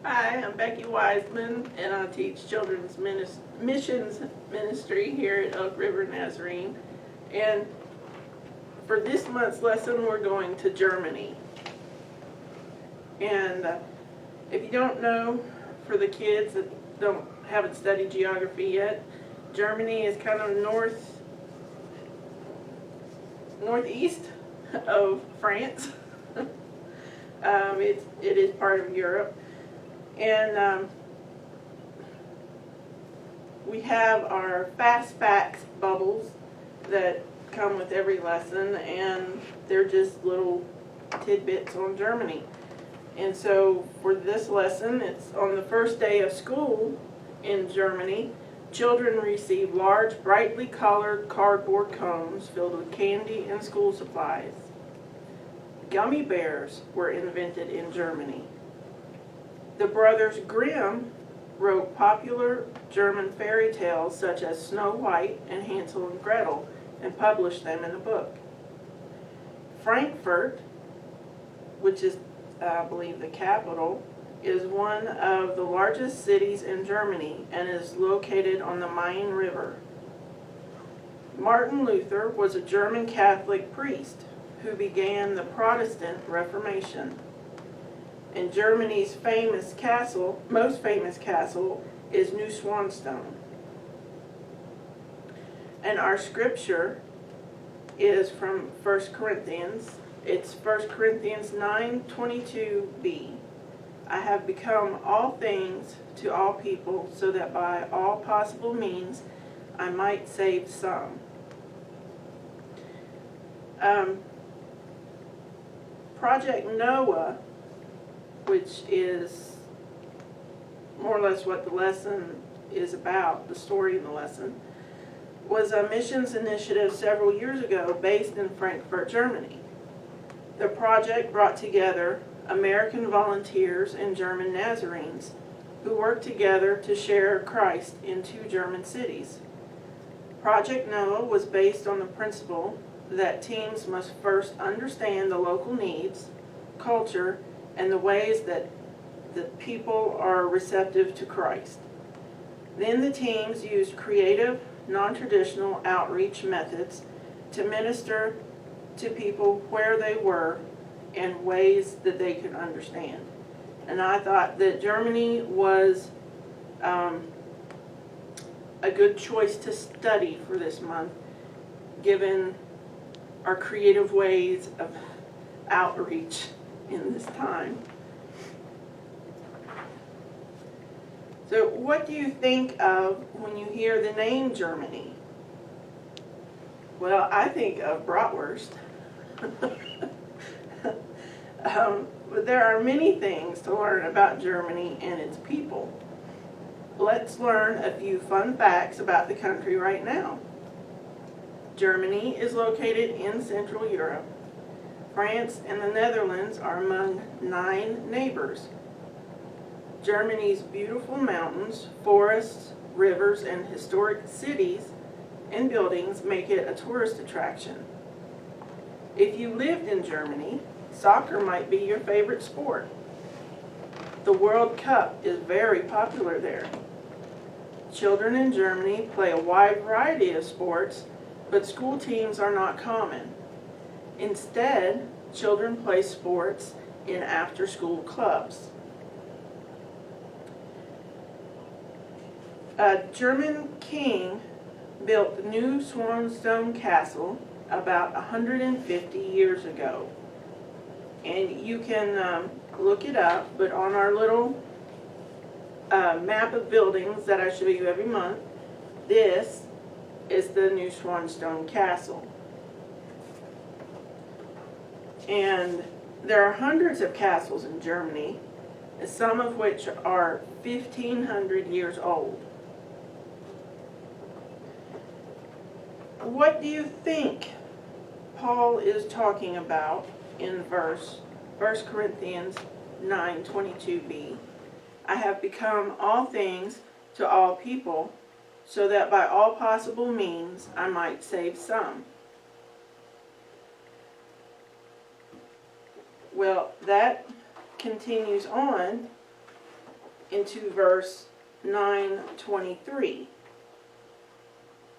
Hi, I'm Becky Wiseman, and I teach children's missions ministry here at Oak River Nazarene. And for this month's lesson, we're going to Germany. And if you don't know, for the kids that haven't studied geography yet, Germany is kind of northeast of France. It is part of Europe. And we have our fast facts bubbles that come with every lesson, and they're just little tidbits on Germany. And so for this lesson, it's on the first day of school in Germany. Children receive large, brightly colored cardboard cones filled with candy and school supplies. Gummy bears were invented in Germany. The brothers Grimm wrote popular German fairy tales such as Snow White and Hansel and Gretel and published them in a book. Frankfurt, which is, I believe, the capital, is one of the largest cities in Germany and is located on the Main River. Martin Luther was a German Catholic priest who began the Protestant Reformation. And Germany's most famous castle, is Neuschwanstein. And our scripture is from 1 Corinthians. It's 1 Corinthians 9:22b. I have become all things to all people, so that by all possible means I might save some. Project Noah, which is more or less what the lesson is about, the story in the lesson, was a missions initiative several years ago based in Frankfurt, Germany. The project brought together American volunteers and German Nazarenes who worked together to share Christ in 2 German cities. Project Noah was based on the principle that teams must first understand the local needs, culture, and the ways that the people are receptive to Christ. Then the teams used creative, non-traditional outreach methods to minister to people where they were in ways that they could understand. And I thought that Germany was a good choice to study for this month, given our creative ways of outreach in this time. So what do you think of when you hear the name Germany? Well, I think of bratwurst. But there are many things to learn about Germany and its people. Let's learn a few fun facts about the country right now. Germany is located in Central Europe. France and the Netherlands are among 9 neighbors. Germany's beautiful mountains, forests, rivers, and historic cities and buildings make it a tourist attraction. If you lived in Germany, soccer might be your favorite sport. The World Cup is very popular there. Children in Germany play a wide variety of sports, but school teams are not common. Instead, children play sports in after-school clubs. A German king built the Neuschwanstein Castle about 150 years ago. And you can look it up, but on our little map of buildings that I show you every month, this is the Neuschwanstein Castle. And there are hundreds of castles in Germany, some of which are 1,500 years old. What do you think Paul is talking about in 1 Corinthians 9:22b? I have become all things to all people, so that by all possible means I might save some. Well, that continues on into verse 9:23,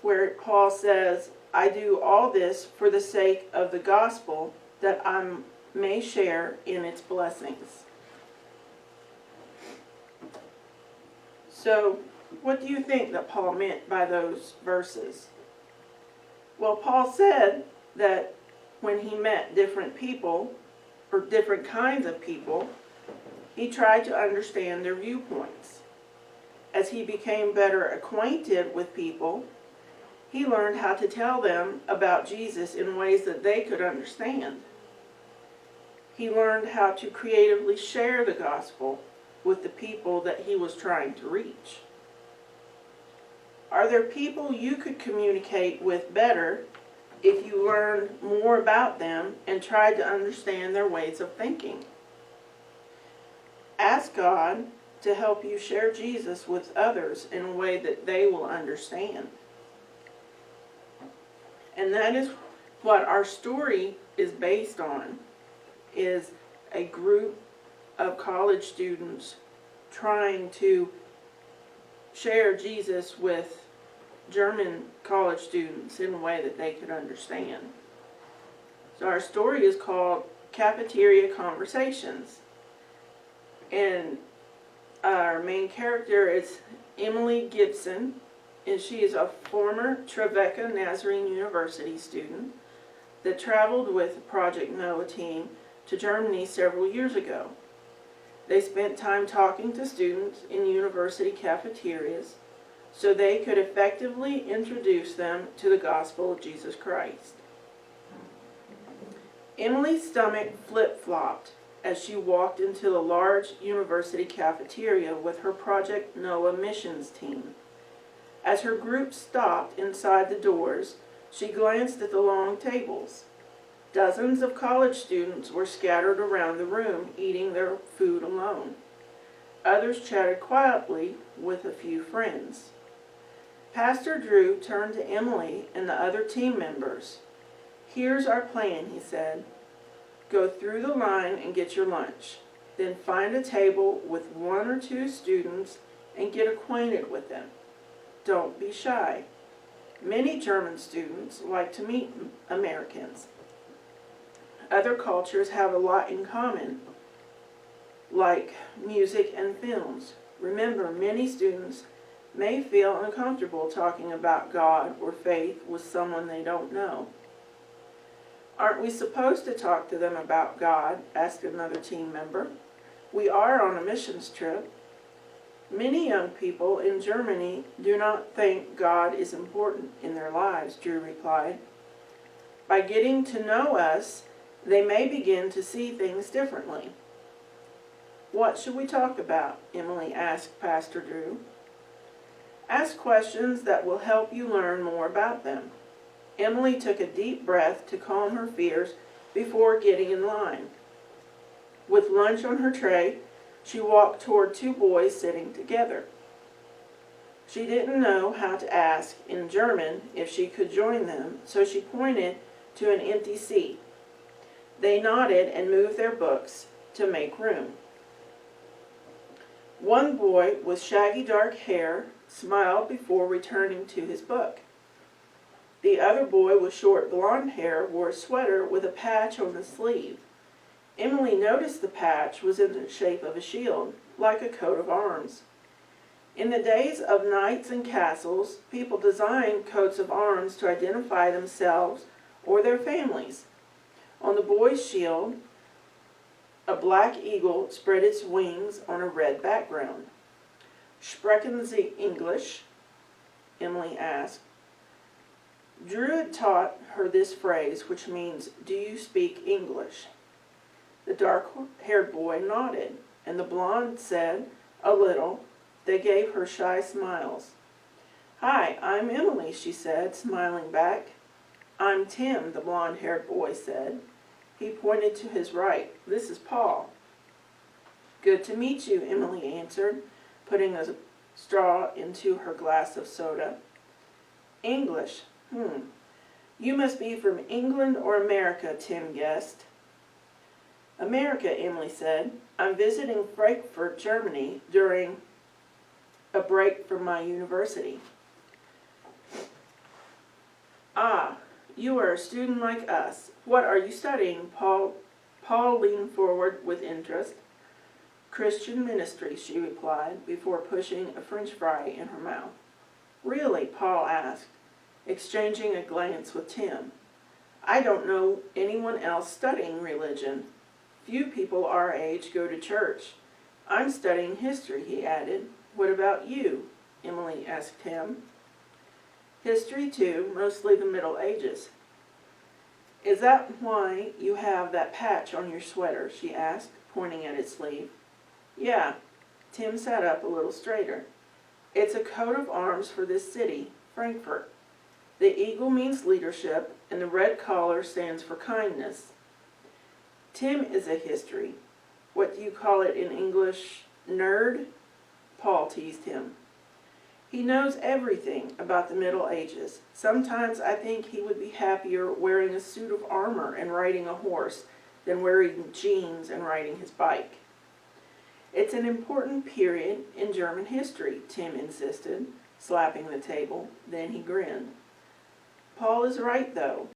where Paul says, I do all this for the sake of the gospel, that I may share in its blessings. So, what do you think that Paul meant by those verses? Well, Paul said that when he met different people, or different kinds of people, he tried to understand their viewpoints. As he became better acquainted with people, he learned how to tell them about Jesus in ways that they could understand. He learned how to creatively share the gospel with the people that he was trying to reach. Are there people you could communicate with better if you learned more about them and tried to understand their ways of thinking? Ask God to help you share Jesus with others in a way that they will understand. And that is what our story is based on, is a group of college students trying to share Jesus with German college students in a way that they could understand. So our story is called Cafeteria Conversations. And our main character is Emily Gibson, and she is a former Trevecca Nazarene University student that traveled with the Project Noah team to Germany several years ago. They spent time talking to students in university cafeterias so they could effectively introduce them to the gospel of Jesus Christ. Emily's stomach flip-flopped as she walked into the large university cafeteria with her Project Noah missions team. As her group stopped inside the doors, she glanced at the long tables. Dozens of college students were scattered around the room, eating their food alone. Others chatted quietly with a few friends. Pastor Drew turned to Emily and the other team members. Here's our plan, he said. Go through the line and get your lunch. Then find a table with one or two students and get acquainted with them. Don't be shy. Many German students like to meet Americans. Other cultures have a lot in common, like music and films. Remember, many students may feel uncomfortable talking about God or faith with someone they don't know. Aren't we supposed to talk to them about God? Asked another team member. We are on a missions trip. Many young people in Germany do not think God is important in their lives, Drew replied. By getting to know us, they may begin to see things differently. What should we talk about? Emily asked Pastor Drew. Ask questions that will help you learn more about them. Emily took a deep breath to calm her fears before getting in line. With lunch on her tray, she walked toward two boys sitting together. She didn't know how to ask in German if she could join them, so she pointed to an empty seat. They nodded and moved their books to make room. One boy with shaggy dark hair smiled before returning to his book. The other boy with short blonde hair wore a sweater with a patch on the sleeve. Emily noticed the patch was in the shape of a shield, like a coat of arms. In the days of knights and castles, people designed coats of arms to identify themselves or their families. On the boy's shield, a black eagle spread its wings on a red background. Sprechen Sie English? Emily asked. Drew had taught her this phrase, which means, do you speak English? The dark-haired boy nodded, and the blonde said, a little. They gave her shy smiles. Hi, I'm Emily, she said, smiling back. I'm Tim, the blonde-haired boy said. He pointed to his right. This is Paul. Good to meet you, Emily answered, putting a straw into her glass of soda. English. You must be from England or America, Tim guessed. America, Emily said. I'm visiting Frankfurt, Germany during a break from my university. Ah, you are a student like us. What are you studying? Paul leaned forward with interest. Christian ministry, she replied, before pushing a French fry in her mouth. Really? Paul asked, exchanging a glance with Tim. I don't know anyone else studying religion. Few people our age go to church. I'm studying history, he added. What about you? Emily asked him. History too, mostly the Middle Ages. Is that why you have that patch on your sweater? She asked, pointing at its sleeve. Yeah. Tim sat up a little straighter. It's a coat of arms for this city, Frankfurt. The eagle means leadership, and the red collar stands for kindness. Tim is a history. What do you call it in English? Nerd? Paul teased him. He knows everything about the Middle Ages. Sometimes I think he would be happier wearing a suit of armor and riding a horse than wearing jeans and riding his bike. It's an important period in German history, Tim insisted, slapping the table. Then he grinned. Paul is right, though.